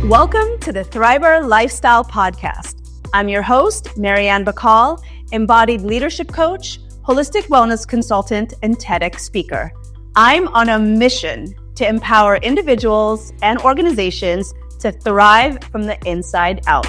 Welcome to the Thriver Lifestyle Podcast. I'm your host, Marian Bacol, embodied leadership coach, holistic wellness consultant, and TEDx speaker. I'm on a mission to empower individuals and organizations to thrive from the inside out.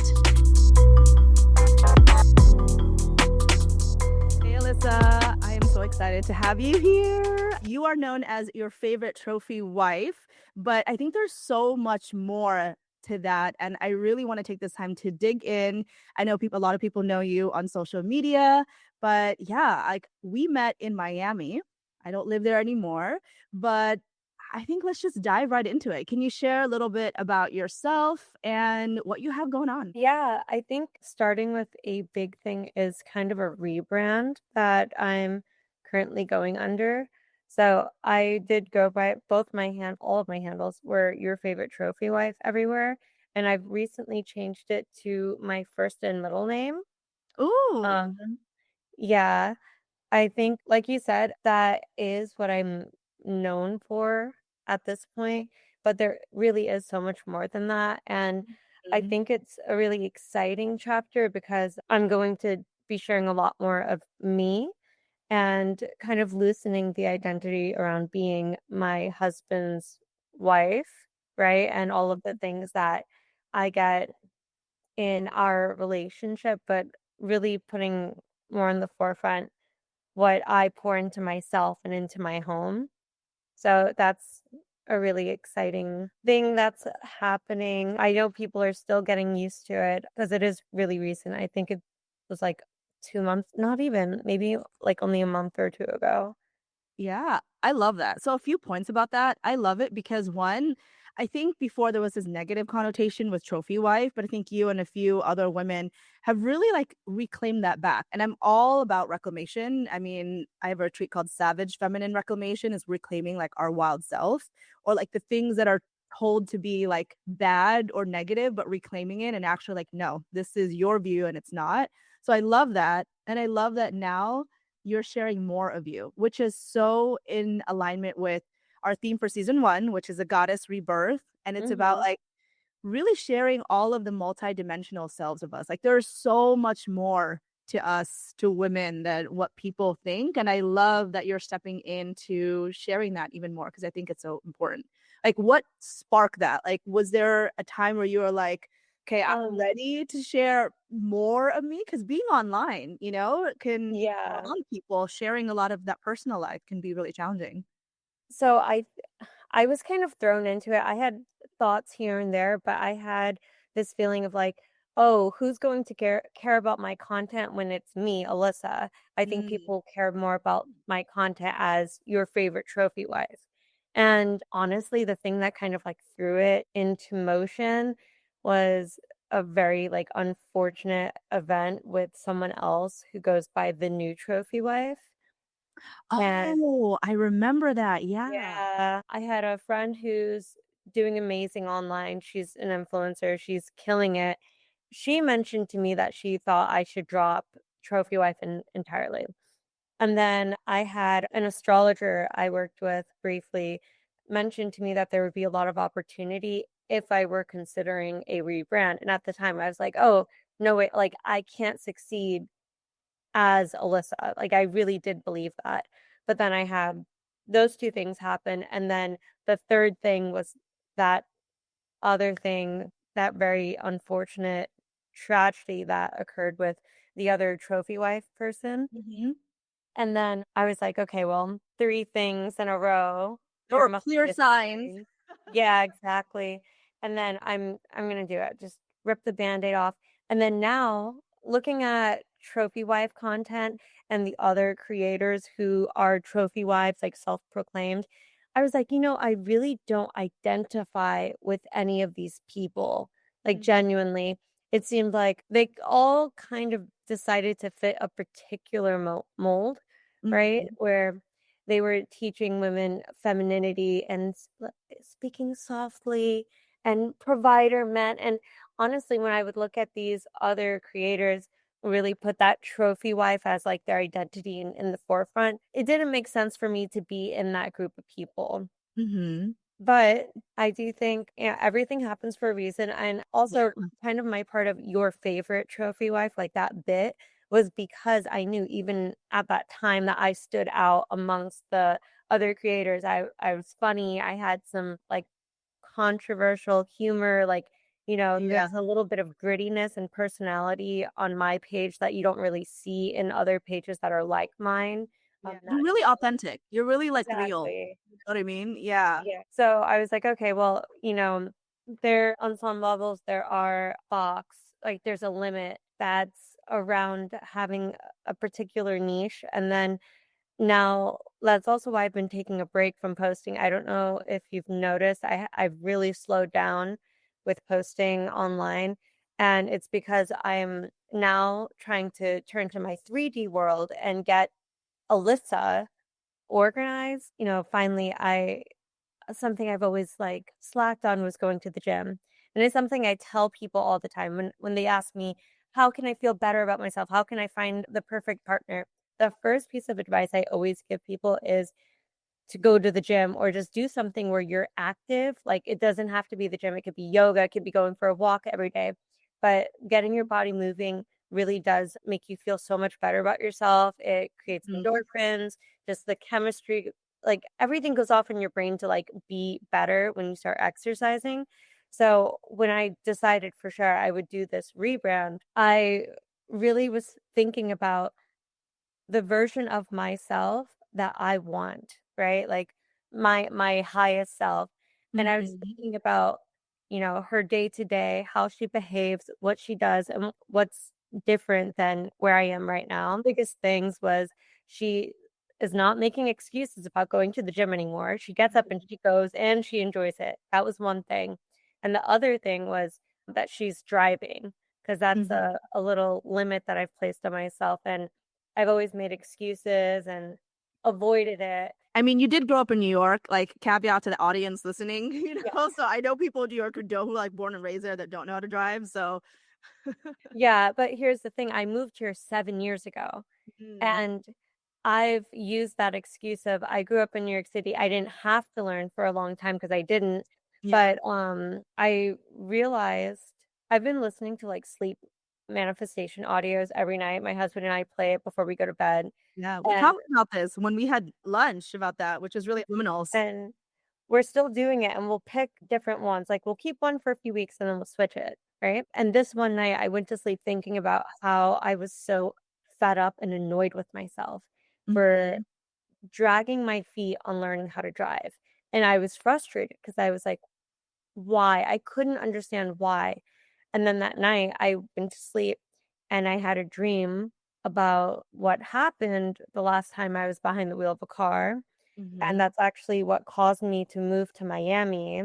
Hey, Alyssa, I am so excited to have you here. You are known as your favorite trophy wife, but I think there's so much more to that. And I really want to take this time to dig in. I know a lot of people know you on social media, but yeah, like we met in Miami. I don't live there anymore, but I think let's just dive right into it. Can you share a little bit about yourself and what you have going on? Yeah, I think starting with a big thing is kind of a rebrand that I'm currently going under. So I did go by all of my handles were your favorite trophy wife everywhere. And I've recently changed it to my first and middle name. Ooh. Um, yeah, I think, like you said, that is what I'm known for at this point, but there really is so much more than that. And I Mhm. think it's a really exciting chapter because I'm going to be sharing a lot more of me and kind of loosening the identity around being my husband's wife, right? And all of the things that I get in our relationship, but really putting more in the forefront what I pour into myself and into my home. So that's a really exciting thing that's happening. I know people are still getting used to it because it is really recent. I think it was like 2 months, not even, maybe like only a month or two ago. Yeah, I love that. So a few points about that. I love it because one, I think before there was this negative connotation with trophy wife, but I think you and a few other women have really like reclaimed that back. And I'm all about reclamation. I mean, I have a retreat called Savage Feminine Reclamation is reclaiming like our wild self or like the things that are told to be like bad or negative, but reclaiming it and actually like, no, this is your view and it's not. So I love that. And I love that now you're sharing more of you, which is so in alignment with our theme for season 1, which is a goddess rebirth. And it's about Hmm. like really sharing all of the multidimensional selves of us. Like there's so much more to us, to women, than what people think. And I love that you're stepping into sharing that even more because I think it's so important. Like what sparked that? Like, was there a time where you were like, okay, I'm Um, ready to share more of me? Because being online, can for a yeah. lot of people sharing a lot of that personal life can be really challenging. So I was kind of thrown into it. I had thoughts here and there, but I had this feeling of like, oh, who's going to care about my content when it's me, Alyssa? I think Mm. people care more about my content as your favorite trophy wife. And honestly, the thing that kind of like threw it into motion was a very like unfortunate event with someone else who goes by the new trophy wife. And Oh, I remember that. Yeah. yeah, I had a friend who's doing amazing online. She's an influencer. She's killing it. She mentioned to me that she thought I should drop Trophy Wife entirely. And then I had an astrologer I worked with briefly mention to me that there would be a lot of opportunity if I were considering a rebrand. And at the time, I was like, oh, no way, like I can't succeed as Alyssa. Like I really did believe that. But then I had those two things happen. And then the third thing was that other thing, that very unfortunate tragedy that occurred with the other trophy wife person. Mhm. And then I was like, okay, well, three things in a row. There There were must clear be a signs. sign. Yeah, exactly. And then I'm gonna do it. Just rip the band-aid off. And then now looking at trophy wife content and the other creators who are trophy wives, like self-proclaimed, I was like, I really don't identify with any of these people. Like Mhm. genuinely, it seemed like they all kind of decided to fit a particular mold, right? Mhm. Where they were teaching women femininity and speaking softly and provider men. And honestly, when I would look at these other creators really put that trophy wife as like their identity in the forefront, it didn't make sense for me to be in that group of people. Mhm. But I do think, everything happens for a reason, and also Yeah. kind of my part of your favorite trophy wife, like that bit, was because I knew even at that time that I stood out amongst the other creators. I was funny. I had some like controversial humor, like, Yeah. there's a little bit of grittiness and personality on my page that you don't really see in other pages that are like mine. Yeah. That You're really authentic. You're really, like, real. exactly. You know what I mean? Yeah. Yeah. So I was like, okay, well, there on some levels there are box, like there's a limit that's around having a particular niche. And then now that's also why I've been taking a break from posting. I don't know if you've noticed, I've really slowed down with posting online. And it's because I'm now trying to turn to my 3D world and get Alyssa organized. Finally I something I've always, like, slacked on was going to the gym, and it's something I tell people all the time when they ask me, "How can I feel better about myself? How can I find the perfect partner?" The first piece of advice I always give people is to go to the gym or just do something where you're active. Like, it doesn't have to be the gym, it could be yoga, it could be going for a walk every day. But getting your body moving really does make you feel so much better about yourself. It creates Mhm. endorphins, just the chemistry, like everything goes off in your brain to like be better when you start exercising. So when I decided for sure I would do this rebrand, I really was thinking about the version of myself that I want, right? Like my highest self. And I was Mhm. thinking about, her day to day, how she behaves, what she does, and what's different than where I am right now. Biggest things was she is not making excuses about going to the gym anymore. She gets up and she goes and she enjoys it. That was one thing. And the other thing was that she's driving because that's Mhm. a little limit that I've placed on myself. And I've always made excuses and avoided it. I mean, you did grow up in New York, like, caveat to the audience listening, Yeah. so I know people in New York who, like, born and raised there that don't know how to drive, so Yeah, but here's the thing, I moved here 7 years ago, Mm. and I've used that excuse of I grew up in New York City, I didn't have to learn for a long time because I didn't, Yeah. but, I realized I've been listening to, like, sleep manifestation audios every night, my husband and I play it before we go to bed, Yeah, we and talked about this when we had lunch about that, which is really luminous. and we're still doing it and we'll pick different ones. Like we'll keep one for a few weeks and then we'll switch it, right? And this one night I went to sleep thinking about how I was so fed up and annoyed with myself for Mhm. dragging my feet on learning how to drive. And I was frustrated because I was like, why? I couldn't understand why. And then that night I went to sleep and I had a dream about what happened the last time I was behind the wheel of a car, and Mhm. that's actually what caused me to move to Miami.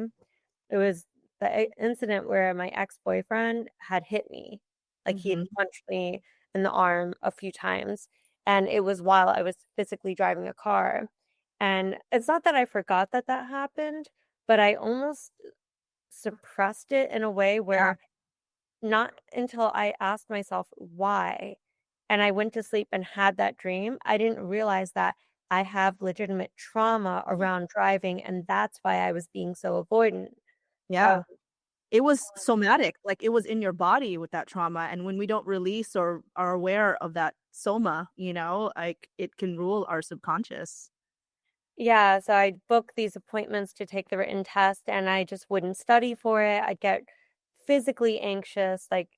It was the incident where my ex-boyfriend had hit me. Like, he had Mhm. punched me in the arm a few times, and it was while I was physically driving a car. And it's not that I forgot that that happened, but I almost suppressed it in a way Yeah. where not until I asked myself why, and I went to sleep and had that dream, I didn't realize that I have legitimate trauma around driving, and that's why I was being so avoidant. So, Yeah. It was somatic, like, it was in your body with that trauma, and when we don't release or are aware of that soma, like, it can rule our subconscious. yeah, so I'd book these appointments to take the written test, and I just wouldn't study for it. I'd get physically anxious, like,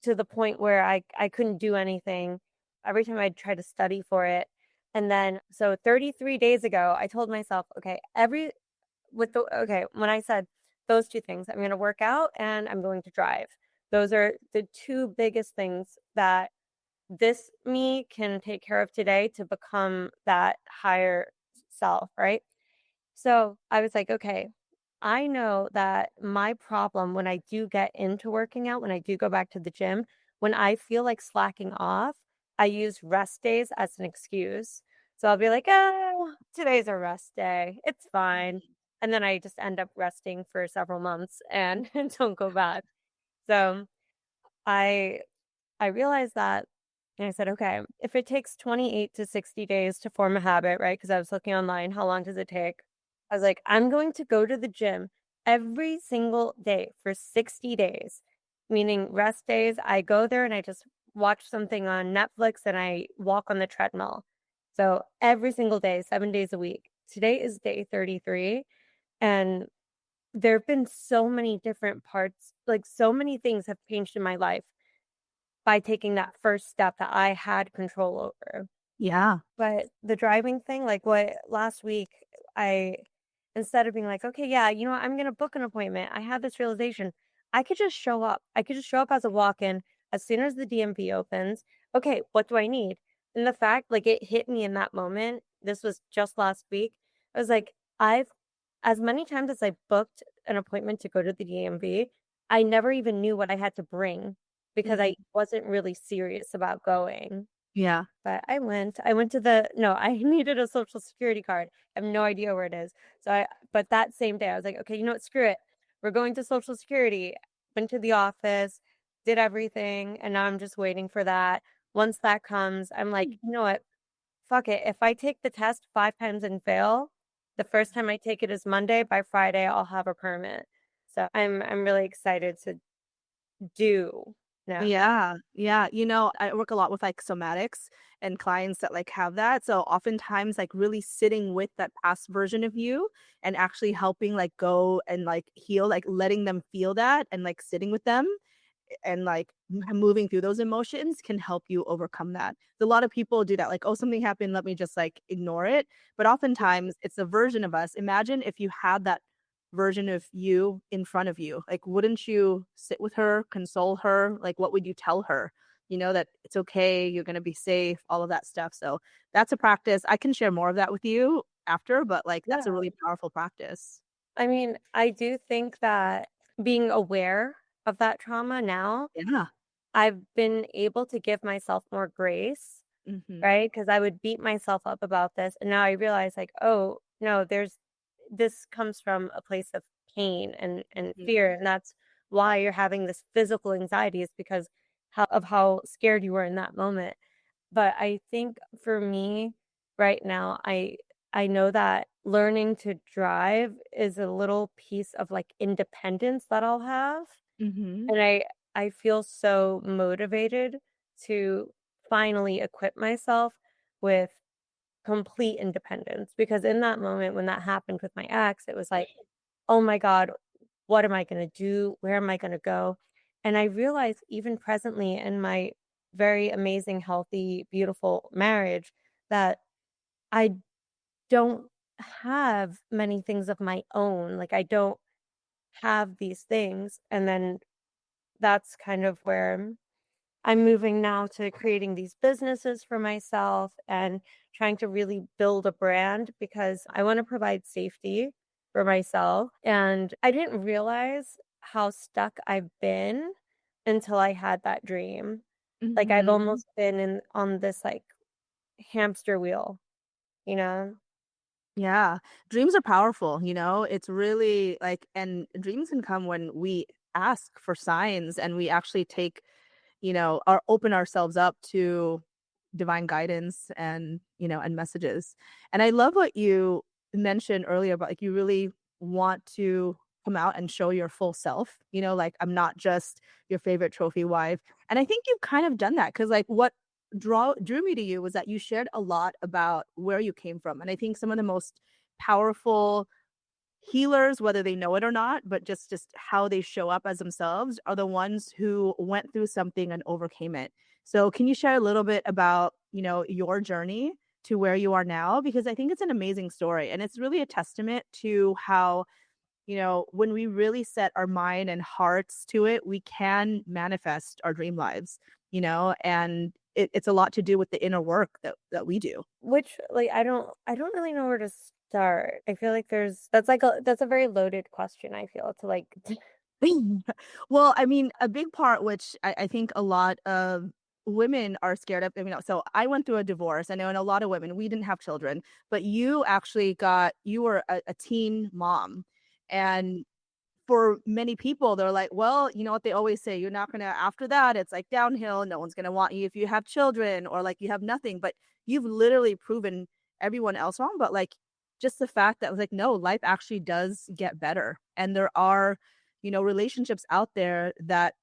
to the point where I couldn't do anything every time I'd try to study for it. And then so 33 days ago, I told myself, okay, when I said those two things, I'm going to work out and I'm going to drive. Those are the two biggest things that this me can take care of today to become that higher self, right? So I was like, okay, I know that my problem when I do get into working out, when I do go back to the gym, when I feel like slacking off, I use rest days as an excuse. So I'll be like, oh, today's a rest day. It's fine. And then I just end up resting for several months and don't go back. So I I realized that and I said, okay, if it takes 28 to 60 days to form a habit, right? Because I was looking online, how long does it take? I was like, "I'm going to go to the gym every single day for 60 days," meaning rest days. I go there and I just watch something on Netflix and I walk on the treadmill. So every single day, 7 days a week. Today is day 33, and there have been so many different parts, like, so many things have changed in my life by taking that first step that I had control over. Yeah. But the driving thing, like what last week, I instead of being like, "Okay, yeah, you know what? I'm gonna book an appointment." I had this realization, I could just show up. I could just show up as a walk-in as soon as the DMV opens. "Okay, what do I need?" And the fact, like, it hit me in that moment, this was just last week. I was like, I've as many times as I booked an appointment to go to the DMV, I never even knew what I had to bring because I Mhm. wasn't really serious about going. Yeah. But I went. I went to the no, I needed a Social Security card. I have no idea where it is. So I but that same day, I was like, "Okay, you know what? Screw it. We're going to Social Security." Went to the office, did everything, and now I'm just waiting for that. Once that comes, I'm like, Mm. "You know what? Fuck it. If I take the test 5 times and fail, the first time I take it is Monday. By Friday, I'll have a permit." So I'm really excited to do now. Yeah, yeah. I work a lot with like somatics and clients that like have that. So oftentimes like really sitting with that past version of you and actually helping like go and like heal, like letting them feel that and like sitting with them and like moving through those emotions can help you overcome that. A lot of people do that, like, oh, something happened, let me just like ignore it. But oftentimes it's a version of us. Imagine if you had that version of you in front of you. Like, wouldn't you sit with her, console her? Like, what would you tell her? That it's okay, you're going to be safe, all of that stuff. So that's a practice. I can share more of that with you after, but like, that's a Yeah. really powerful practice. I mean, I do think that being aware of that trauma now, Yeah. I've been able to give myself more grace, Hmm. right? Because I would beat myself up about this. And now I realize, like, oh, no, this comes from a place of pain and fear. And that's why you're having this physical anxiety, is because of how scared you were in that moment. But I think for me right now, I know that learning to drive is a little piece of, like, independence that I'll have, Hmm. and I feel so motivated to finally equip myself with complete independence, because in that moment when that happened with my ex, it was like, "Oh my god, what am I gonna do? Where am I gonna go?" And I realized even presently in my very amazing, healthy, beautiful marriage that I don't have many things of my own. Like, I don't have these things. And then that's kind of where I'm moving now to creating these businesses for myself and trying to really build a brand, because I want to provide safety for myself. And I didn't realize how stuck I've been until I had that dream. Like, I've Hmm. almost been in on this, like, hamster wheel, you know? Yeah. Dreams are powerful, It's really like and dreams can come when we ask for signs and we actually take, or open ourselves up to divine guidance and messages. And I love what you mentioned earlier about like you really want to come out and show your full self, like I'm not just your favorite trophy wife. And I think you've kind of done that because like what drew me to you was that you shared a lot about where you came from. And I think some of the most powerful healers, whether they know it or not, but just how they show up as themselves are the ones who went through something and overcame it. So can you share a little bit about, your journey to where you are now? Because I think it's an amazing story and it's really a testament to how, when we really set our mind and hearts to it, we can manifest our dream lives, and it's a lot to do with the inner work that we do. Which, like, I don't really know where to start. I feel like that's a very loaded question, I feel, to, like, Well, I mean, a big part which I think a lot of women are scared of, so I went through a divorce. I know, and a lot of women, we didn't have children, but you were a teen mom. And for many people, they're like, well, you know what they always say, you're not gonna, after that, it's like downhill. No one's gonna want you if you have children or like you have nothing. But you've literally proven everyone else wrong. But like just the fact that like, no, life actually does get better. And there are, relationships out there that,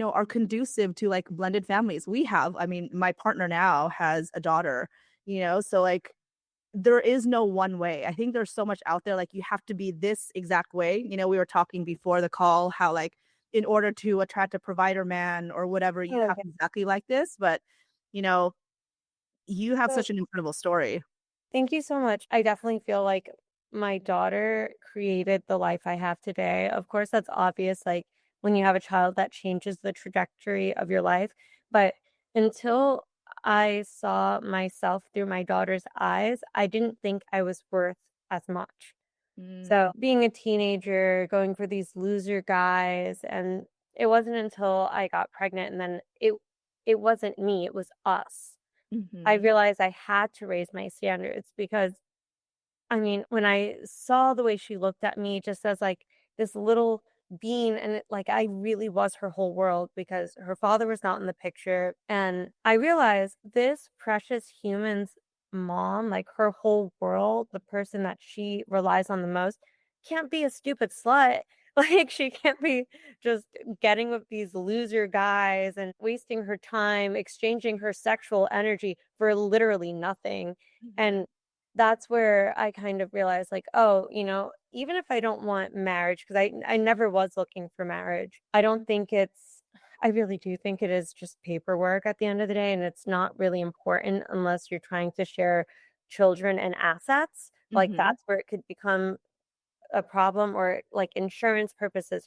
are conducive to like blended families. I mean, my partner now has a daughter, so like there is no one way. I think there's so much out there, like, you have to be this exact way. We were talking before the call how, like, in order to attract a provider man or whatever, you Oh, have yeah. exactly like this, but, you know, you have So such an incredible story. thank you so much. I definitely feel like my daughter created the life I have today. Of course, that's obvious. Like when you have a child, that changes the trajectory of your life. But until I saw myself through my daughter's eyes, I didn't think I was worth as much. So Mm, being a teenager, going for these loser guys, and it wasn't until I got pregnant and then it wasn't me, it was us. I mhm, realized I had to raise my standards because I mean, when I saw the way she looked at me just as like this little being, and like I really was her whole world because her father was not in the picture. And I realized this precious human's mom, like her whole world, the person that she relies on the most, can't be a stupid slut. Like she can't be just getting with these loser guys and wasting her time, exchanging her sexual energy for literally nothing. mhm, And that's where I kind of realized like, oh, even if I don't want marriage, because I never was looking for marriage, I don't think I really do think it is just paperwork at the end of the day, and it's not really important unless you're trying to share children and assets. Like mhm, that's where it could become a problem or like insurance purposes,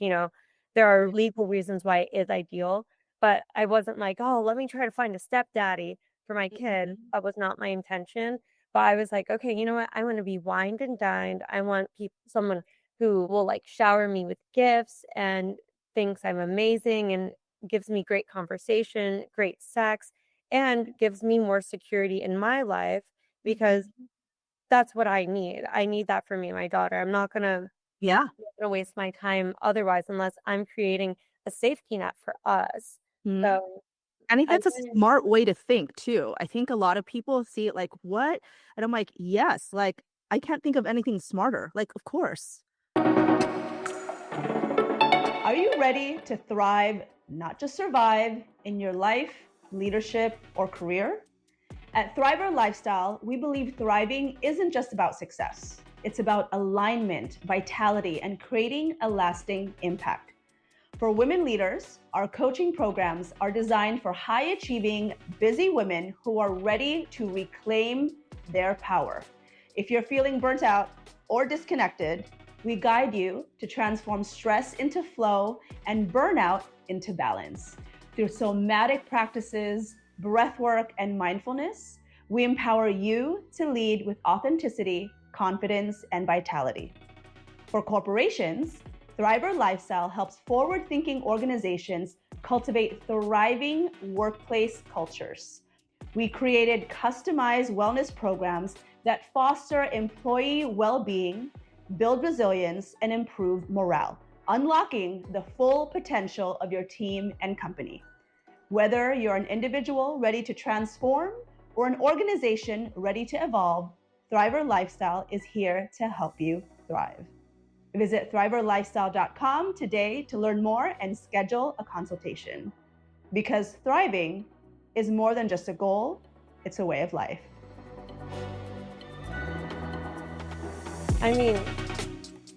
there are legal reasons why it is ideal, but I wasn't like, "Oh, let me try to find a stepdaddy for my kid." mhm, That was not my intention. But I was like, "Okay, you know what? I want to be wined and dined. I want someone who will like shower me with gifts and thinks I'm amazing and gives me great conversation, great sex, and gives me more security in my life because mhm. that's what I need. I need that for me and my daughter. Yeah. Not gonna waste my time otherwise unless I'm creating a safety net for us. Mhm. So, I think I that's a wouldn't smart way to think too. I think a lot of people see it like, "What?" And I'm like, "Yes, like, I can't think of anything smarter." Like, of course. Are you ready to thrive, not just survive, in your life, leadership, or career? At Thriver Lifestyle, we believe thriving isn't just about success. It's about alignment, vitality, and creating a lasting impact. For women leaders, our coaching programs are designed for high achieving, busy women who are ready to reclaim their power. If you're feeling burnt out or disconnected, we guide you to transform stress into flow and burnout into balance. Through somatic practices, breath work, and mindfulness, we empower you to lead with authenticity, confidence, and vitality. For corporations, Thriver Lifestyle helps forward thinking organizations cultivate thriving workplace cultures. We created customized wellness programs that foster employee well being, build resilience, and improve morale, unlocking the full potential of your team and company. Whether you're an individual ready to transform or an organization ready to evolve, Thriver Lifestyle is here to help you thrive. Visit thriverlifestyle.com today to learn more and schedule a consultation. Because thriving is more than just a goal, it's a way of life. I mean,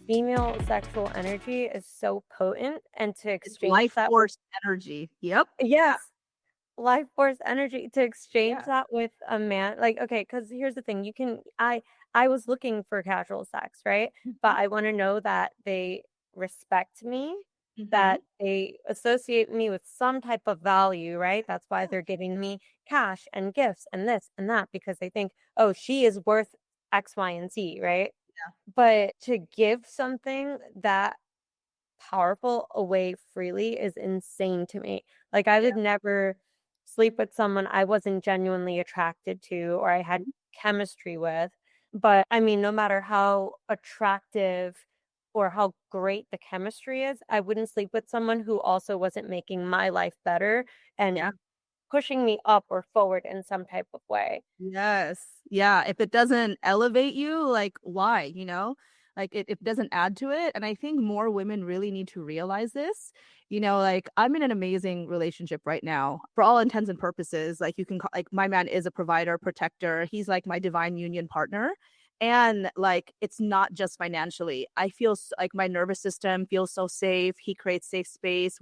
female sexual energy is so potent, and to It's exchange life that with force energy. Yep. yeah, life force energy, to exchange Yeah. that with a man like, okay, because here's the thing, I was looking for casual sex, right? But Mhm, I wanna know that they respect me, mhm. that they associate me with some type of value, right? That's why Yeah, they're giving me cash and gifts and this and that because they think, "Oh, she is worth X, Y, and Z," right? yeah, But to give something that powerful away freely is insane to me. Like, I would yeah. never sleep with someone I wasn't genuinely attracted to or I had Mhm. chemistry with. But I mean, no matter how attractive or how great the chemistry is, I wouldn't sleep with someone who also wasn't making my life better and Yeah. pushing me up or forward in some type of way. Yes. Yeah, if it doesn't elevate you, like, why, you know? Like, it doesn't add to it, and I think more women really need to realize this. You know, like, I'm in an amazing relationship right now. For all intents and purposes, like, you can ca like, my man is a provider, protector, he's, like, my divine union partner, and, like, it's not just financially. I feel s like, my nervous system feels so safe, he creates safe space,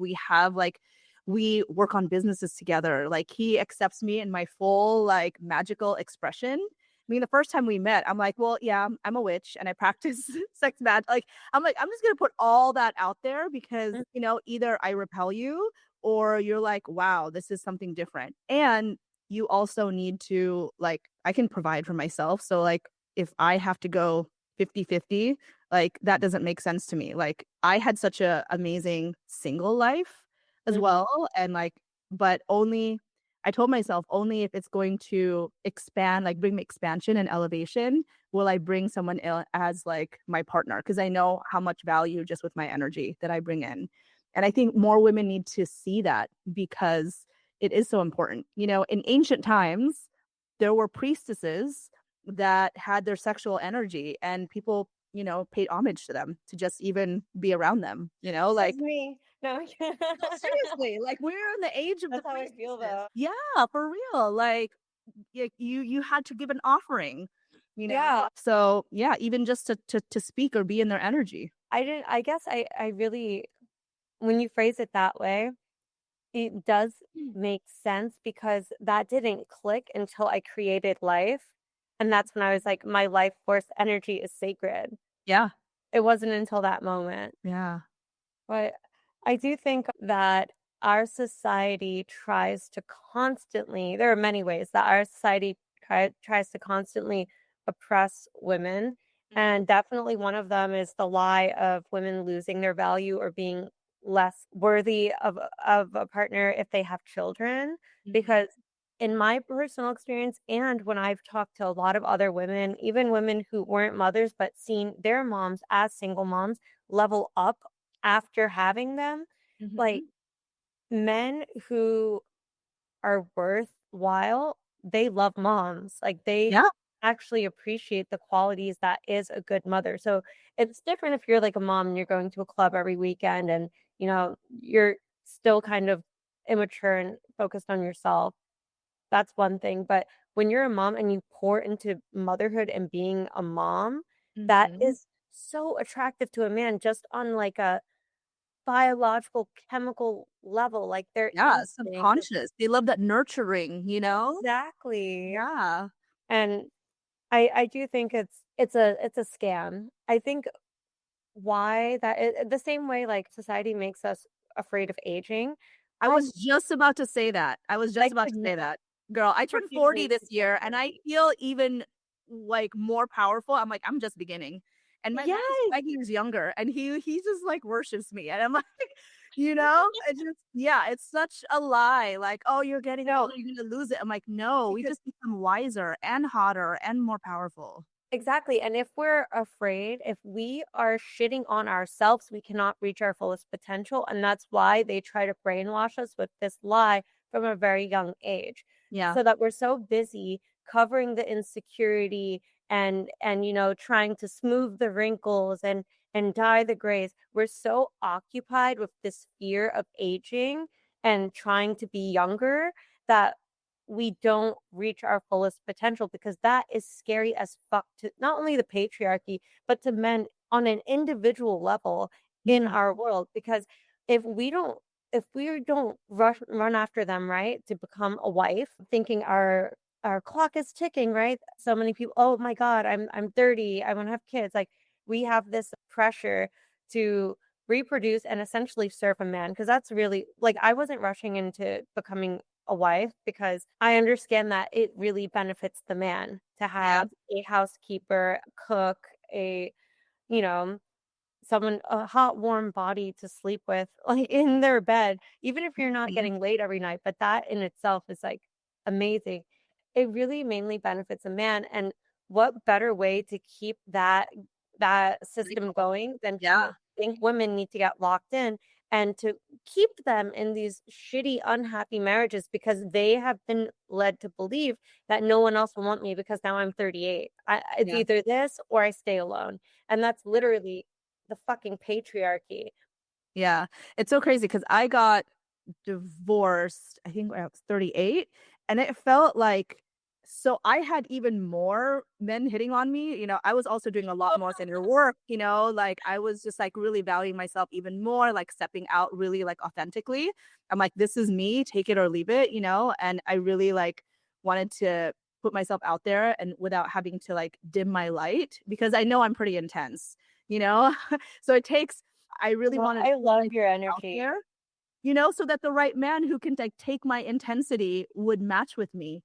we work on businesses together. Like he accepts me in my full like magical expression. I mean, the first time we met, I'm like, well, yeah, I'm a witch and I practice sex magic. Like, I'm like, I'm just gonna put all that out there because Mm, either I repel you or you're like, wow, this is something different. And you also need to like, I can provide for myself. So like if I have to go 50-50, like that doesn't make sense to me. Like I had such a amazing single life as mhm, well, and, like but only I told myself, "Only if it's going to expand, like, bring me expansion and elevation, will I bring someone as, like, my partner, because I know how much value just with my energy that I bring in." And I think more women need to see that because it is so important. You know, in ancient times, there were priestesses that had their sexual energy, and people, paid homage to them to just even be around them, says like me. No. no, seriously, like, we're in the age of the That's how I feel priestesses. though. Yeah, for real, like, you had to give an offering, you know? Yeah. So, yeah, even just to speak or be in their energy. I guess I really, when you phrase it that way, it does Mm. make sense because that didn't click until I created life. And that's when I was like, my life force energy is sacred. Yeah, It wasn't until that moment. yeah. But I do think that our society tries to constantly, there are many ways that our society tries to constantly oppress women. Mhm, And definitely one of them is the lie of women losing their value or being less worthy of a partner if they have children. mhm. Because in my personal experience, and when I've talked to a lot of other women, even women who weren't mothers but seen their moms as single moms level up after having them, like, Mhm. men who are worthwhile, they love moms, like, they Yeah, actually appreciate the qualities that is a good mother, so it's different if you're, like, a mom and you're going to a club every weekend and, you're still kind of immature and focused on yourself, that's one thing, but when you're a mom and you pour into motherhood and being a mom, that mhm. is so attractive to a man just on, like, a biological, chemical level, like, their Yeah, instinct is subconscious. They love that nurturing, you know? exactly, Yeah. and I do think it's a scam. I think why that the same way, like, society makes us afraid of aging, I I was just about to say that. I was just like about to to not say that. Girl, I turned refuse 40 this aging so year and I early. feel even like more powerful. I'm like, I'm just beginning. And my man is Yes! 5 years younger and he just like worships me. And I'm like, it just yeah, it's such a lie. Like, oh, you're getting No, older, you're gonna lose it. I'm like, no, we because just become wiser and hotter and more powerful. exactly, and if we're afraid, if we are shitting on ourselves, we cannot reach our fullest potential, and that's why they try to brainwash us with this lie from a very young age, Yeah. so that we're so busy covering the insecurity and trying to smooth the wrinkles and dye the grays. We're so occupied with this fear of aging and trying to be younger that we don't reach our fullest potential because that is scary as fuck to not only the patriarchy, but to men on an individual level in Mm. our world. Because if we don't if we don't run after them, right, to become a wife, thinking our clock is ticking, right? So many people, oh my God, I'm 30, I want to have kids. Like we have this pressure to reproduce and essentially serve a man because that's really like I wasn't rushing into becoming a wife because I understand that it really benefits the man to Yeah. have a housekeeper, cook, a, you know, someone a hot, warm body to sleep with, like, in their bed, even if you're not Mhm. getting laid every night, but that in itself is, like, amazing. It really mainly benefits a man, and what better way to keep that system Cycle. going than to Yeah. think women need to get locked in and to keep them in these shitty, unhappy marriages because they have been led to believe that no one else will want me because now I'm 38. It's Yeah. either this or I stay alone. And that's literally the fucking patriarchy. Yeah. It's so crazy because I got divorced, I think when I was 38, and it felt like so I had even more men hitting on me. I was also doing a lot more inner work, like I was just like really valuing myself even more, like stepping out really like authentically. I'm like, this is me, take it or leave it, and I really like wanted to put myself out there and without having to like dim my light because I know I'm pretty intense, you know? So it takes I really Well, wanted to I put love myself your out energy. there, so that the right man who can like take my intensity would match with me,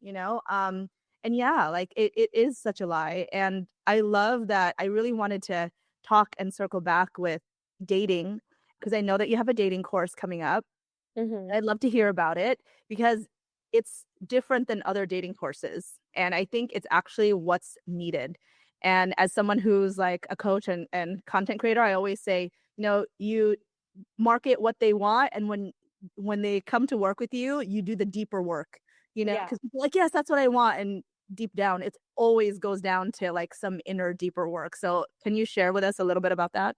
and yeah, like it is such a lie. And I love that I really wanted to talk and circle back with dating because I know that you have a dating course coming up. Mhm. I'd love to hear about it because it's different than other dating courses. And I think it's actually what's needed. And as someone who's like a coach and content creator, I always say, you market what they want, and when they come to work with you, you do the deeper work, Yeah. because people are like, yes, that's what I want, and deep down it always goes down to like some inner deeper work. So can you share with us a little bit about that?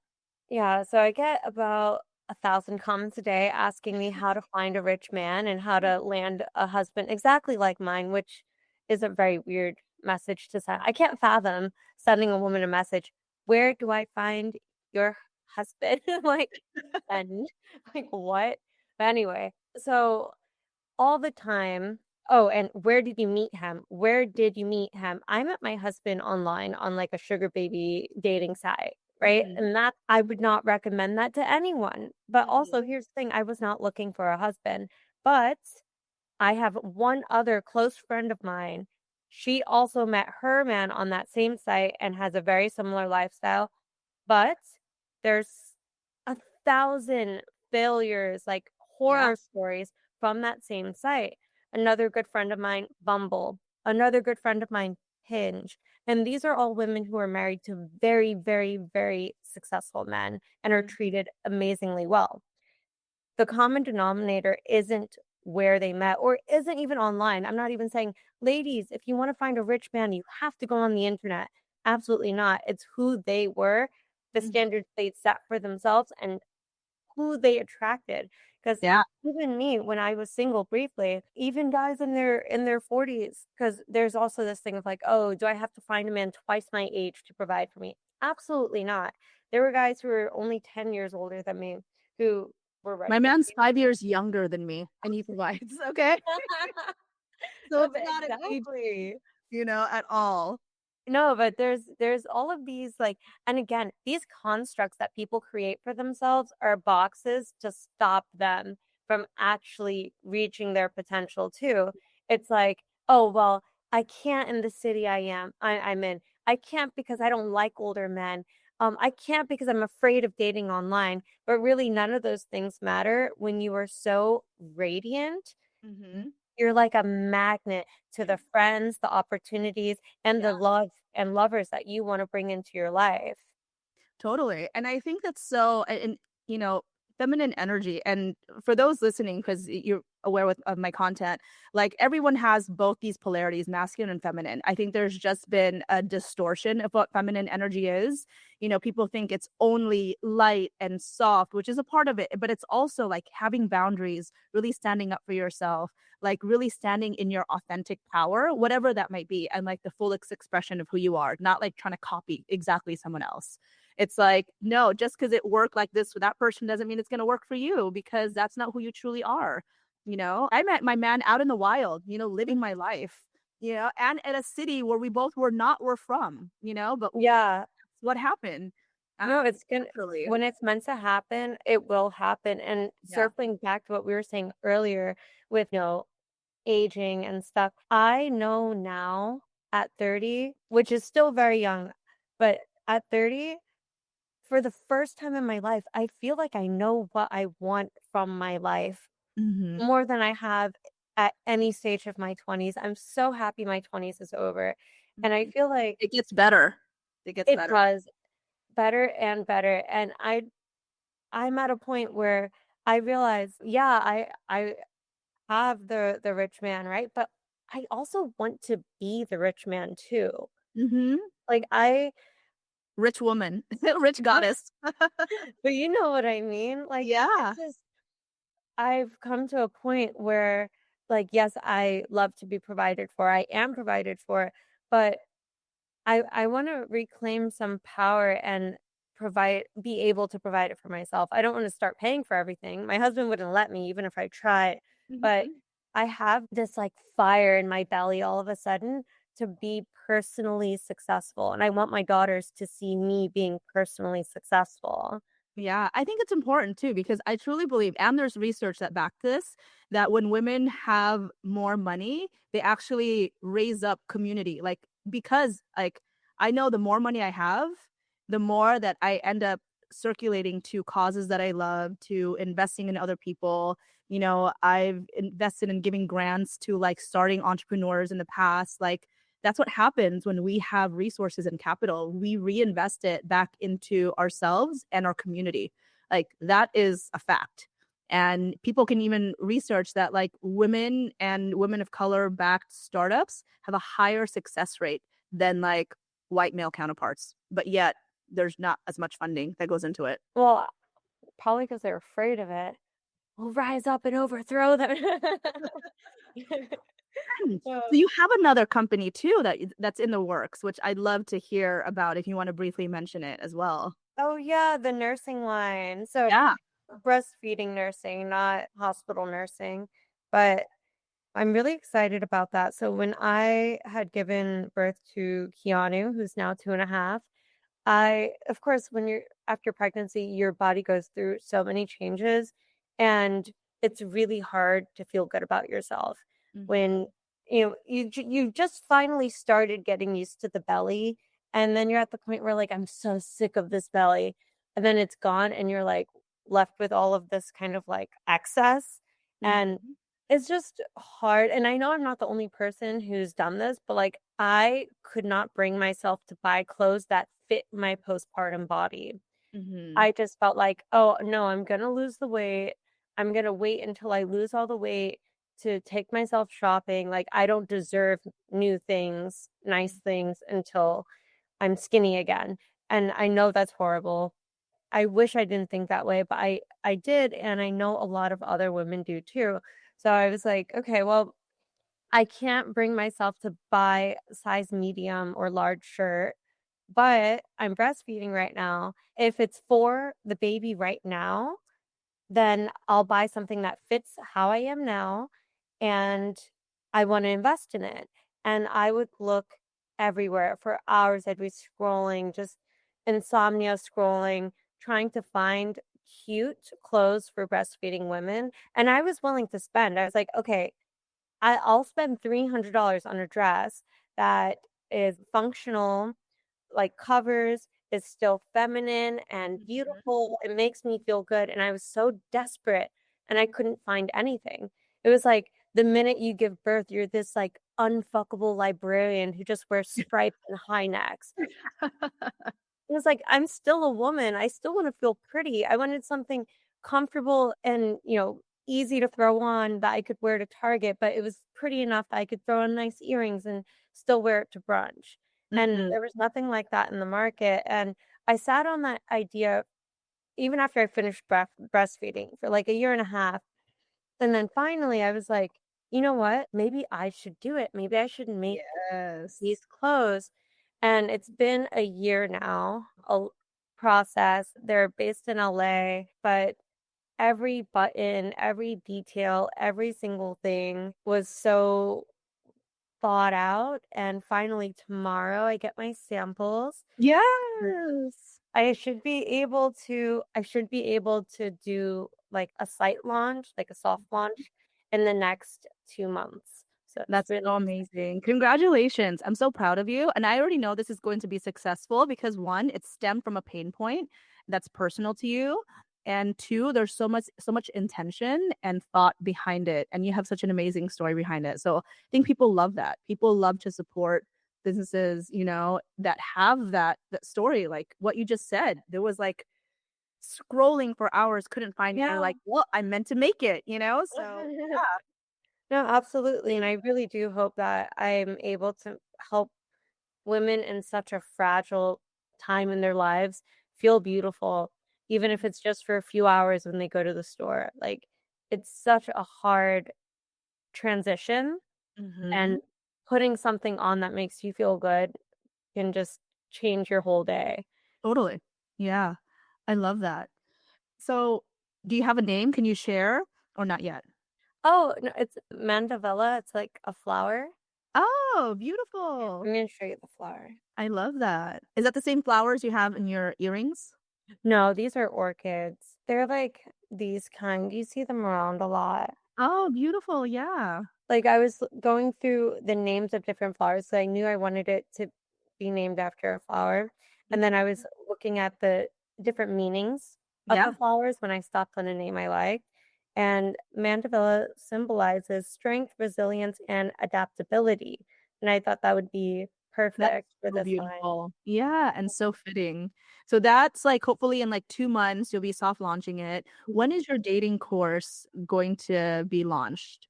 Yeah, so I get about 1,000 comments a day asking me how to find a rich man and how to land a husband exactly like mine, which is a very weird message to send. I can't fathom sending a woman a message, "Where do I find your husband?" Like, and like what? But anyway, so all the time. Oh, and where did you meet him? Where did you meet him? I met my husband online on like a sugar baby dating site, right? Mhm, And that I would not recommend that to anyone. But mhm, also, here's the thing, I was not looking for a husband, but I have one other close friend of mine. She also met her man on that same site and has a very similar lifestyle, but there's 1,000 failures, like yeah, horror stories from that same site. Another good friend of mine, Bumble. Another good friend of mine, Hinge. And these are all women who are married to very, very, very successful men and are mhm, treated amazingly well. The common denominator isn't where they met or isn't even online. I'm not even saying, ladies, if you want to find a rich man, you have to go on the internet. Absolutely not. It's who they were, the mhm. standards they set for themselves, and who they attracted. Because Yeah, even me, when I was single briefly, even guys in their 40s, because there's also this thing of like, oh, do I have to find a man twice my age to provide for me? Absolutely not. There were guys who were only 10 years older than me who were ready my to man's pay. 5 years younger than me and he provides. Okay, so No, it's but not an age, exactly. at all. No, but there's all of these like, and again, these constructs that people create for themselves are boxes to stop them from actually reaching their potential too. It's like, oh well, I can't in the city I'm in. I can't because I don't like older men. I can't because I'm afraid of dating online. But really none of those things matter when you are so radiant. Hmm. You're like a magnet to the friends, the opportunities, and Yeah. the love and lovers that you wanna bring into your life. Totally. And I think that's so and feminine energy. And for those listening, because you're aware of my content, like everyone has both these polarities, masculine and feminine. I think there's just been a distortion of what feminine energy is. People think it's only light and soft, which is a part of it, but it's also like having boundaries, really standing up for yourself, like really standing in your authentic power, whatever that might be, and like the fullest expression of who you are, not like trying to copy exactly someone else. It's like, no, just because it worked like this for that person doesn't mean it's going to work for you because that's not who you truly are. I met my man out in the wild, living my life, and at a city where we both were from, but Yeah. what happened? Uh, No, it's gonna naturally. when it's meant to happen, it will happen, and Yeah. circling back to what we were saying earlier with, aging and stuff, I know now at 30, which is still very young, but at 30, for the first time in my life, I feel like I know what I want from my life. Hmm. More than I have at any stage of my 20s. I'm so happy my 20s is over, and I feel like It gets better. It gets it better. does better and better, and I'm at a point where I realize, yeah, I have the rich man, right? But I also want to be the rich man too. Mhm. Like I Rich woman, rich goddess. but you know what I mean? Like Yeah. it's just I've come to a point where like yes, I love to be provided for. I am provided for, but I wanna reclaim some power and be able to provide it for myself. I don't wanna start paying for everything. My husband wouldn't let me even if I tried, but Mhm. I have this, like, fire in my belly all of a sudden to be personally successful, and I want my daughters to see me being personally successful. Yeah, I think it's important too because I truly believe, and there's research that back this, that when women have more money, they actually raise up community. Like because like I know the more money I have, the more that I end up circulating to causes that I love, to investing in other people. You know, I've invested in giving grants to like starting entrepreneurs in the past. Like that's what happens when we have resources and capital. We reinvest it back into ourselves and our community. Like that is a fact. And people can even research that like women and women of color backed startups have a higher success rate than like white male counterparts. But yet there's not as much funding that goes into it. Well, probably because 'cause they're afraid of it. "We'll rise up and overthrow them." So you have another company too that's in the works, which I'd love to hear about if you want to briefly mention it as well. Oh, yeah, the nursing line. So, Yeah. breastfeeding nursing, not hospital nursing, but I'm really excited about that. So, when I had given birth to Keanu, who's now 2 and a half, of course, when you're after pregnancy, your body goes through so many changes, and it's really hard to feel good about yourself when Mhm. you just finally started getting used to the belly, and then you're at the point where like I'm so sick of this belly, and then it's gone, and you're like left with all of this kind of like excess, and Mhm. it's just hard. And I know I'm not the only person who's done this, but like I could not bring myself to buy clothes that fit my postpartum body. Mhm. I just felt like, "Oh, no, I'm gonna lose the weight. I'm gonna wait until I lose all the weight to take myself shopping. Like, I don't deserve new things, nice things until I'm skinny again." And I know that's horrible. I wish I didn't think that way, but I did, and I know a lot of other women do too. So I was like, "Okay, well, I can't bring myself to buy a size medium or large shirt, but I'm breastfeeding right now. If it's for the baby right now, then I'll buy something that fits how I am now, and I want to invest in it." And I would look everywhere for hours. I'd be scrolling, just insomnia scrolling, trying to find cute clothes for breastfeeding women. And I was willing to spend. I was like, okay, I'll spend $300 on a dress that is functional, like, covers, is still feminine and Mhm. beautiful, it makes me feel good, and I was so desperate, and I couldn't find anything. It was like, the minute you give birth, you're this, like, unfuckable librarian who just wears stripes and high necks. It was like, I'm still a woman, I still wanna feel pretty, I wanted something comfortable and, easy to throw on that I could wear to Target, but it was pretty enough that I could throw on nice earrings and still wear it to brunch, and Mhm. there was nothing like that in the market, and I sat on that idea even after I finished breastfeeding for, like, a year and a half, and then finally I was like, "You know what? Maybe I should do it, maybe I should make Yes. these clothes." And it's been a year now, process. They're based in LA, but every button, every detail, every single thing was so thought out. And finally, tomorrow, I get my samples. Mm. Yes. I should be able to do like a site launch, like a soft launch in the next 2 months. So it's That's really so amazing. Congratulations. I'm so proud of you. And I already know this is going to be successful because one, it stemmed from a pain point that's personal to you. And two, there's so much intention and thought behind it. And you have such an amazing story behind it. So I think people love that. People love to support businesses, that have that story. Like what you just said. There was like scrolling for hours, couldn't find it. And you're Yeah. like, well, I meant to make it, you know? So yeah. No, absolutely, and I really do hope that I'm able to help women in such a fragile time in their lives feel beautiful, even if it's just for a few hours when they go to the store. Like, it's such a hard transition, Hmm. and putting something on that makes you feel good can just change your whole day. Totally. Yeah. I love that. So do you have a name? Can you share or not yet? Oh, no, it's mandevilla, it's like a flower. Oh, Yeah, beautiful. I'm gonna show you the flower. I love that. Is that the same flowers you have in your earrings? No, these are orchids. They're like these kind, you see them around a lot. Oh, beautiful. Yeah. Like, I was going through the names of different flowers, so I knew I wanted it to be named after a flower, and then I was Mhm. looking at the different meanings of Yeah. the flowers when I stopped on a name I liked, and mandevilla symbolizes strength, resilience, and adaptability, and I thought that would be That's perfect for so this line. beautiful. Yeah, and so fitting. So that's like hopefully in like 2 months you'll be soft launching it. When is your dating course going to be launched?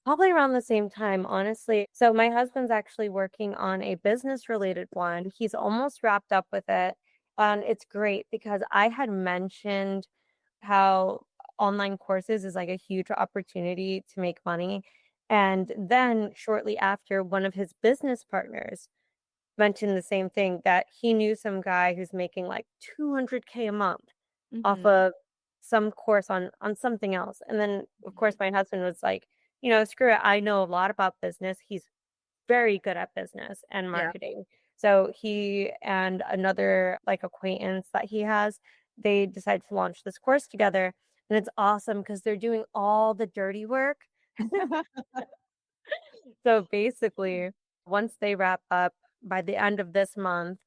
Probably around the same time, honestly. So my husband's actually working on a business related one. He's almost wrapped up with it. And it's great because I had mentioned how online courses is like a huge opportunity to make money. And then shortly after, one of his business partners mentioned the same thing, that he knew some guy who's making like 200K a month off Mhm. of some course on something else. And then of course Mhm. my husband was like, screw it. I know a lot about business. He's very good at business and Yeah. marketing. So he and another like acquaintance that he has, they decided to launch this course together. And it's awesome because they're doing all the dirty work. So basically, once they wrap up by the end of this month,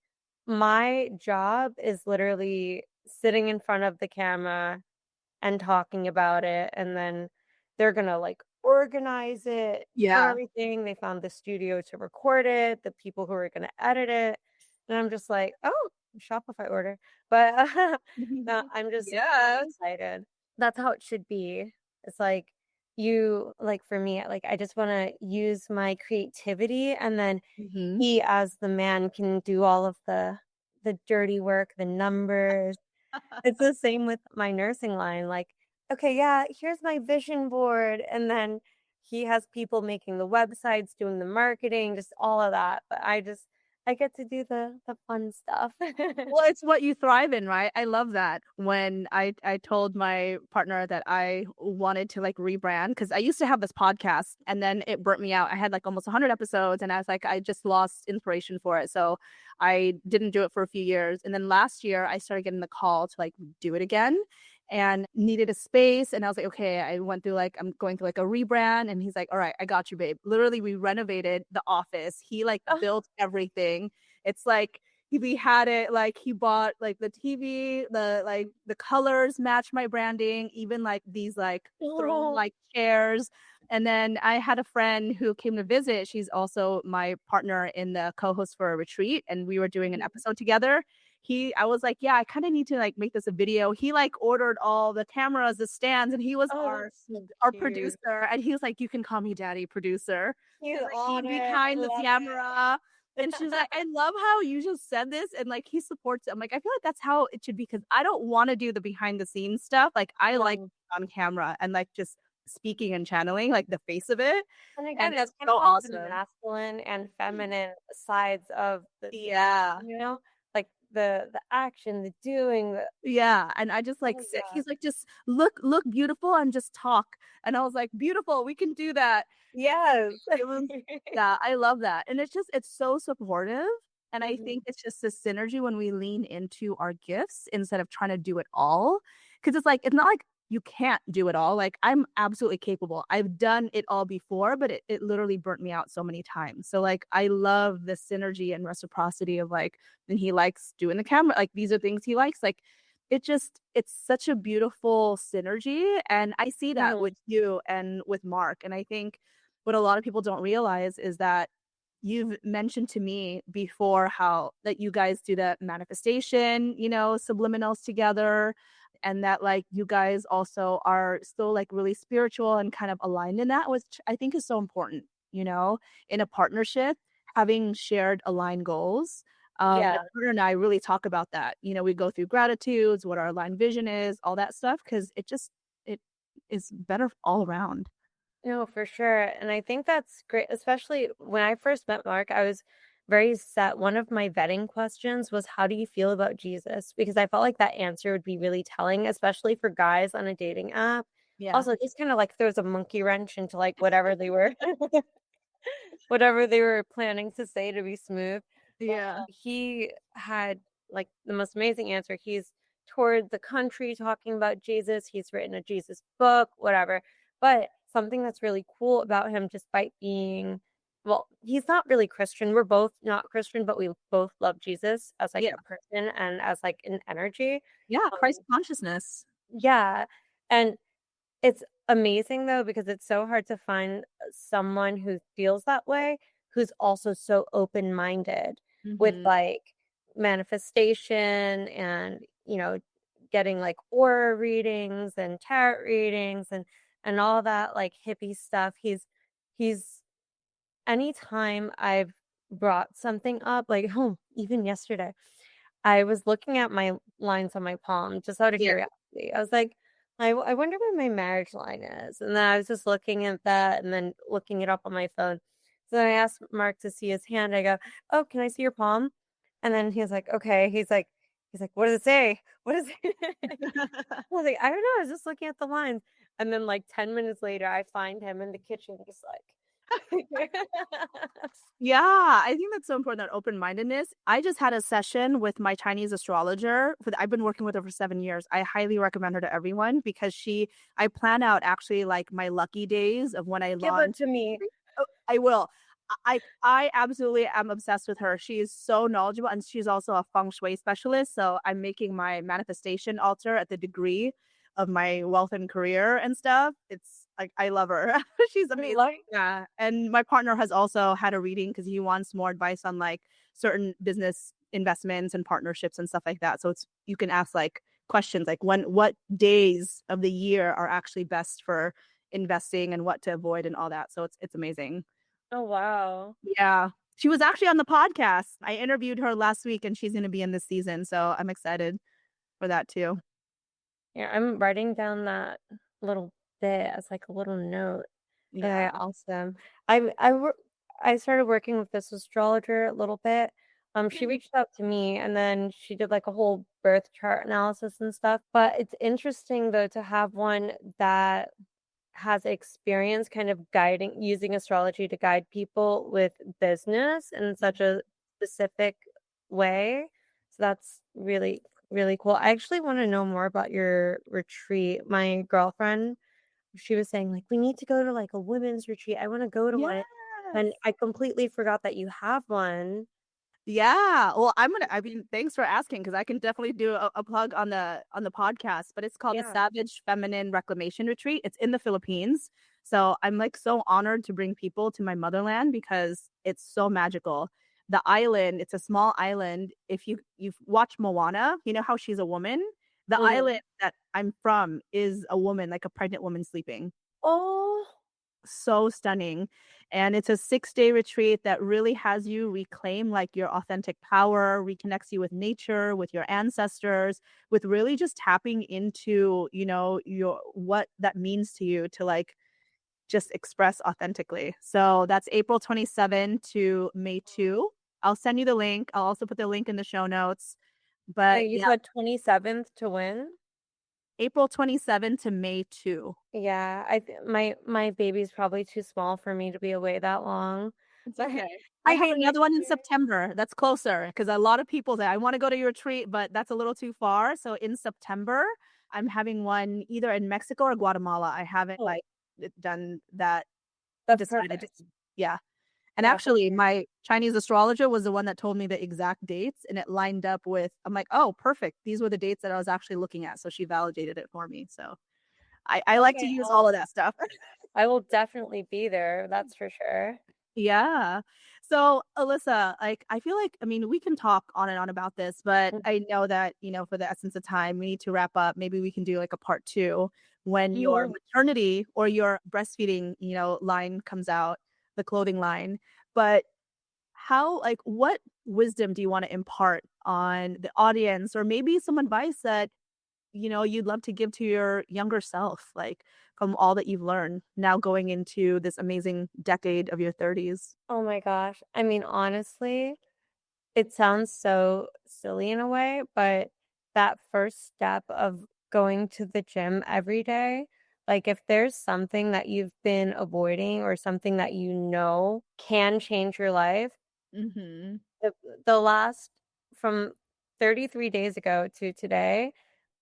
my job is literally sitting in front of the camera and talking about it, and then they're gonna, like, organize it, Yeah. everything. They found the studio to record it, the people who are gonna edit it, and I'm just like, "Oh, Shopify order." But, no, I'm just really Yes. excited. That's how it should be. It's like, you like, for me, like, I just wanna use my creativity, and then Mhm. he, as the man, can do all of the dirty work, the numbers. It's the same with my nursing line, like, "Okay, yeah, here's my vision board," and then he has people making the websites, doing the marketing, just all of that, but I get to do the fun stuff. Well, it's what you thrive in, right? I love that. When I told my partner that I wanted to like rebrand because I used to have this podcast and then it burnt me out. I had like almost 100 episodes and I was like I just lost inspiration for it. So I didn't do it for a few years. And then last year I started getting the call to like do it again and needed a space and I was like okay, I went through like I'm going through like a rebrand and he's like all right, I got you babe. Literally we renovated the office. He like Oh, built everything. It's like we had it like he bought like the TV, the like the colors match my branding, even like these like throne oh, like chairs. And then I had a friend who came to visit. She's also my partner in the co-host for a retreat, and we were doing an mhm. episode together. I was like, yeah, I kind of need to like make this a video. He like ordered all the cameras, the stands, and he was Oh, our that's so our cute. producer. And he was like, you can call me daddy producer. He's He's like, on he'd be it, I behind the love camera it. and she's like, "I love how you just said this and, like, he supports it." I'm like, "I feel like that's how it should be because I don't wanna do the behind the scenes stuff, like, I like No. on camera and, like, just speaking and channeling, like, the face of it, And and again, it's that's kind so of all the awesome." masculine and feminine sides of the Yeah. like the action, the doing, the Yeah, and I just, like, all of sit that. he's like, "Just look beautiful and just talk," and I was like, "Beautiful, we can do that." Yes. It was yeah, I love that, and it's so supportive, and I Mhm, think it's just the synergy when we lean into our gifts instead of trying to do it all. Because it's not like you can't do it all, like, I'm absolutely capable. I've done it all before, but it literally burnt me out so many times. So, like, I love the synergy and reciprocity of, like and he likes doing the camera, like, these are things he likes, like, it's such a beautiful synergy, and I see that mhm, with you and with Mark, and I think what a lot of people don't realize is that you've mentioned to me before how that you guys do that manifestation, subliminals together. and that like you guys also are still like really spiritual and kind of aligned in that, which I think is so important, you know, in a partnership, having shared aligned goals. My Yeah. partner and I really talk about that. You know, we go through gratitudes, what our aligned vision is, all that stuff, because it is better all around. No, for sure. And I think that's great, especially when I first met Mark, I was very set. One of my vetting questions was, how do you feel about Jesus? Because I felt like that answer would be really telling, especially for guys on a dating app. Yeah. Also, it just kind of like throws a monkey wrench into like whatever they were whatever they were planning to say to be smooth. But Yeah. he had like the most amazing answer. He's toured the country talking about Jesus. He's written a Jesus book, whatever. But something that's really cool about him, despite being, well, he's not really Christian. We're both not Christian, but we both love Jesus as like Yeah. a person and as like an energy. Yeah. Christ Um, consciousness. yeah. And it's amazing though, because it's so hard to find someone who feels that way, who's also so open-minded with Hmm. like manifestation and, getting like aura readings and tarot readings and all that like hippie stuff. He's anytime I've brought something up, like, oh, even yesterday, I was looking at my lines on my palm just out of Yeah. curiosity. I was like, I wonder what my marriage line is. And then I was just looking at that and then looking it up on my phone. So I asked Mark to see his hand. I go, oh, can I see your palm? And then he was like, okay. He's like, what does it say? What is it? I was like, I don't know. I was just looking at the lines. And then like 10 minutes later, I find him in the kitchen, just like Yeah, I think that's so important, that open-mindedness. I just had a session with my Chinese astrologer. I've been working with her for 7 years. I highly recommend her to everyone because I plan out actually like my lucky days of when I give it launch. to me. Oh, I will. I absolutely am obsessed with her. She is so knowledgeable, and she's also a feng shui specialist. So I'm making my manifestation altar at the degree of my wealth and career and stuff. It's like I love her. She's I amazing. love Yeah. And my partner has also had a reading because he wants more advice on like certain business investments and partnerships and stuff like that. So you can ask like questions like what days of the year are actually best for investing and what to avoid and all that. So it's amazing. Oh, wow. Yeah. She was actually on the podcast. I interviewed her last week and she's going to be in this season. So I'm excited for that too. Yeah, I'm writing down that little bit as like a little note. Okay, Yeah. awesome. I started working with this astrologer a little bit. She reached out to me and then she did like a whole birth chart analysis and stuff. But it's interesting though to have one that has experience kind of guiding using astrology to guide people with business in such a specific way. So that's really, really cool. I actually want to know more about your retreat. My girlfriend, she was saying, like, we need to go to like a women's retreat. I want to go to one. Yes. And I completely forgot that you have one. Yeah. Well, I mean, thanks for asking because I can definitely do a plug on the podcast, but it's called the Yeah. Savage Feminine Reclamation Retreat. It's in the Philippines. So I'm like so honored to bring people to my motherland because it's so magical. The island, it's a small island. If you've watched Moana, you know how she's a woman? The Mhm. island that I'm from is a woman, like a pregnant woman sleeping. Oh, So stunning. And it's a 6-day retreat that really has you reclaim like your authentic power, reconnects you with nature, with your ancestors, with really just tapping into, your what that means to you to like just express authentically. So that's April 27 to May 2. I'll send you the link. I'll also put the link in the show notes. But wait, you yeah, said 27th to win? April 27 to May 2. Yeah, my baby's probably too small for me to be away that long. It's But okay. I I have hate another next one in year. September that's closer because a lot of people say, I want to go to your retreat, but that's a little too far. So in September, I'm having one either in Mexico or Guatemala. I haven't Oh, like done that, that's decided to, perfect. yeah. And Yeah, for actually, sure. my Chinese astrologer was the one that told me the exact dates, and it lined up with, I'm like, oh, perfect. These were the dates that I was actually looking at. So she validated it for me. So I like to Okay, use all of that stuff. I will definitely be there, that's for sure. Yeah. So, Alyssa, like, I feel like, I mean, we can talk on and on about this, but I know that, for the essence of time, we need to wrap up. Maybe we can do like a part two when your Mhm. maternity or your breastfeeding, line comes out, the clothing line. But like, what wisdom do you want to impart on the audience, or maybe some advice that, you'd love to give to your younger self, like from all that you've learned now going into this amazing decade of your 30s? Oh my gosh. I mean, honestly, it sounds so silly in a way, but that first step of going to the gym every day, like if there's something that you've been avoiding or something that you know can change your life, Mhm. the, the last from 33 days ago to today,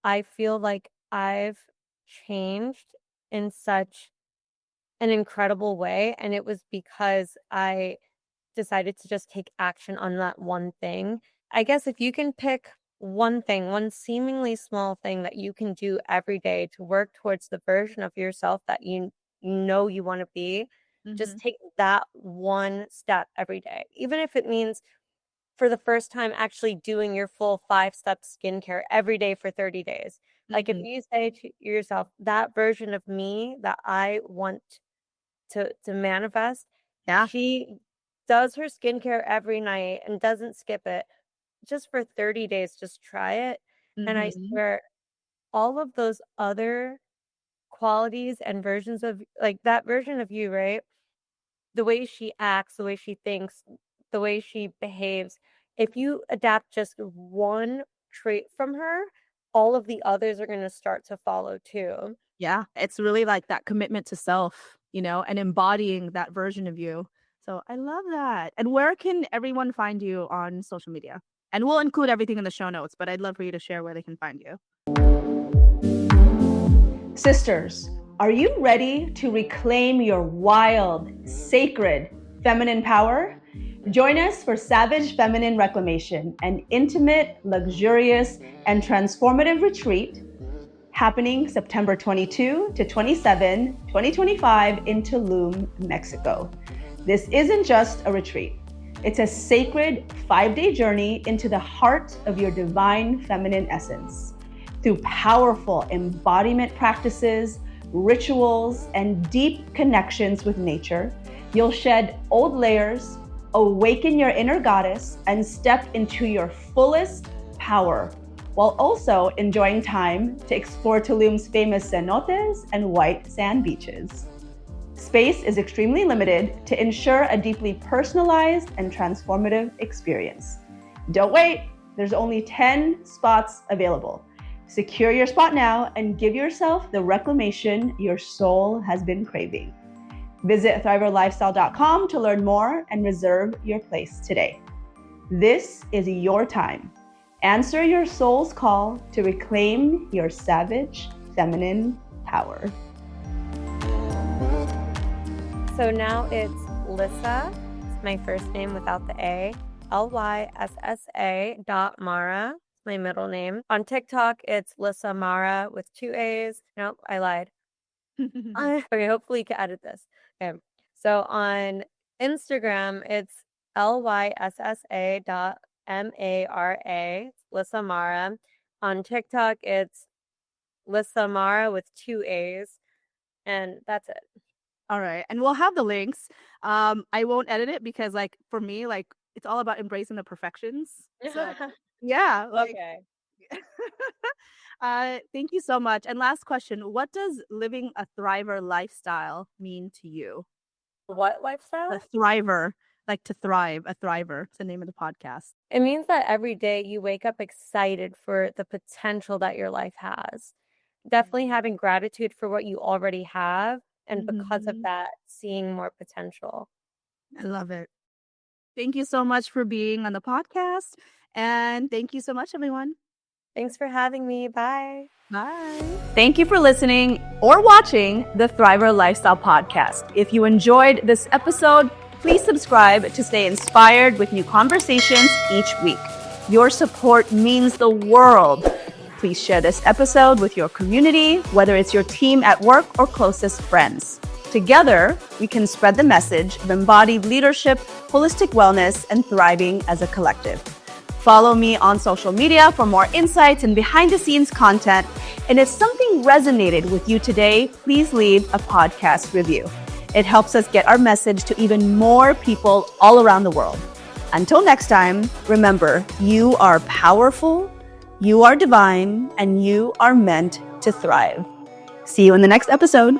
I feel like I've changed in such an incredible way. And it was because I decided to just take action on that one thing. I guess if you can pick one thing, one seemingly small thing that you can do every day to work towards the version of yourself that you know you want to be, just Mhm. take that one step every day. Even if it means for the first time actually doing your full 5-step skincare every day for 30 days. Like if Mhm. you say to yourself, that version of me that I want to manifest, Yeah. she does her skincare every night and doesn't skip it. Just for 30 days, just try it, and I Mhm. swear all of those other qualities and versions of like, that version of you, right? The way she acts, the way she thinks, the way she behaves, if you adapt just one trait from her, all of the others are gonna start to follow too. Yeah, it's really like that commitment to self, and embodying that version of you. So I love that. And where can everyone find you on social media? And we'll include everything in the show notes, but I'd love for you to share where they can find you. Sisters, are you ready to reclaim your wild, sacred feminine power? Join us for Savage Feminine Reclamation, an intimate, luxurious, and transformative retreat happening September 22 to 27, 2025 in Tulum, Mexico. This isn't just a retreat. It's a sacred 5-day journey into the heart of your divine feminine essence. Through powerful embodiment practices, rituals, and deep connections with nature, you'll shed old layers, awaken your inner goddess, and step into your fullest power, while also enjoying time to explore Tulum's famous cenotes and white sand beaches. Space is extremely limited to ensure a deeply personalized and transformative experience. Don't wait, there's only 10 spots available. Secure your spot now and give yourself the reclamation your soul has been craving. Visit thriverlifestyle.com to learn more and reserve your place today. This is your time. Answer your soul's call to reclaim your savage feminine power. So now it's Lyssa, it's my first name without the A, Lyssa my middle name. On TikTok, it's Lyssa Mara with 2 A's. Nope, I lied. Okay, hopefully you can edit this. Okay. So on Instagram, it's LYSSA.MARA, Lyssa Mara. On TikTok, it's Lyssa Mara with 2 A's. And that's it. All right. And we'll have the links. I won't edit it because, like, for me, like, it's all about embracing the perfections. So yeah, like, Okay. thank you so much. And last question, what does living a thriver lifestyle mean to you? What A lifestyle? thriver, like to thrive, a thriver. It's the name of the podcast. It means that every day you wake up excited for the potential that your life has. Definitely having gratitude for what you already have, and because of Mhm. that, seeing more potential. I love it. Thank you so much for being on the podcast. And thank you so much, everyone. Thanks for having me. Bye. Bye. Thank you for listening or watching the Thriver Lifestyle Podcast. If you enjoyed this episode, please subscribe to stay inspired with new conversations each week. Your support means the world. Please share this episode with your community, whether it's your team at work or closest friends. Together, we can spread the message of embodied leadership, holistic wellness, and thriving as a collective. Follow me on social media for more insights and behind-the-scenes content. And if something resonated with you today, please leave a podcast review. It helps us get our message to even more people all around the world. Until next time, remember, you are powerful, you are divine, and you are meant to thrive. See you in the next episode.